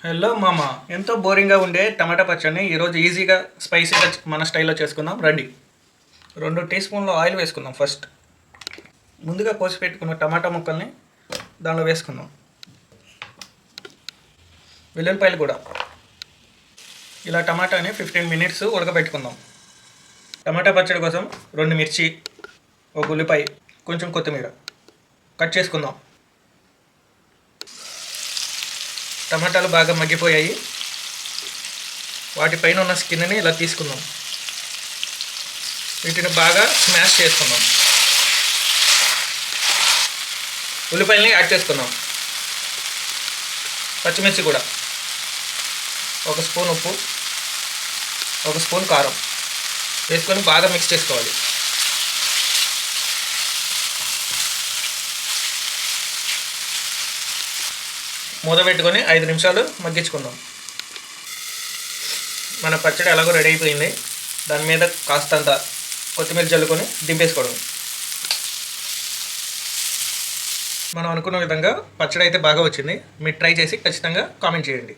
Hello మామ, ఎంతో బోరింగ్గా ఉండే టమాటా పచ్చడిని ఈరోజు ఈజీగా స్పైసీగా మన స్టైల్లో చేసుకుందాం రండి. 2 టీ స్పూన్ల ఆయిల్ వేసుకుందాం. ఫస్ట్ ముందుగా కోసి పెట్టుకున్న టమాటా ముక్కల్ని దానిలో వేసుకుందాం. వెల్లుల్లిపాయలు కూడా ఇలా టమాటాని 15 మినిట్స్ ఉడకబెట్టుకుందాం. టమాటా పచ్చడి కోసం 2 మిర్చి, ఒక ఉల్లిపాయ, కొంచెం కొత్తిమీర కట్ చేసుకుందాం. టమాటాలు బాగా మగ్గిపోయాయి. వాటిపైన ఉన్న స్కిన్ని ఇలా తీసుకుందాం. వీటిని బాగా స్మాష్ చేసుకుందాం. ఉల్లిపాయలని యాడ్ చేసుకుందాం. పచ్చిమిర్చి కూడా, 1 స్పూన్ ఉప్పు, 1 స్పూన్ కారం వేసుకొని బాగా మిక్స్ చేసుకోవాలి. మూత పెట్టుకొని 5 నిమిషాలు మగ్గించుకుందాం. మన పచ్చడి ఎలాగో రెడీ అయిపోయింది. దాని మీద కాస్తంత కొత్తిమీర చల్లుకొని దింపేసుకోవడం. మనం అనుకున్న విధంగా పచ్చడి అయితే బాగా వచ్చింది. మీరు ట్రై చేసి ఖచ్చితంగా కామెంట్ చేయండి.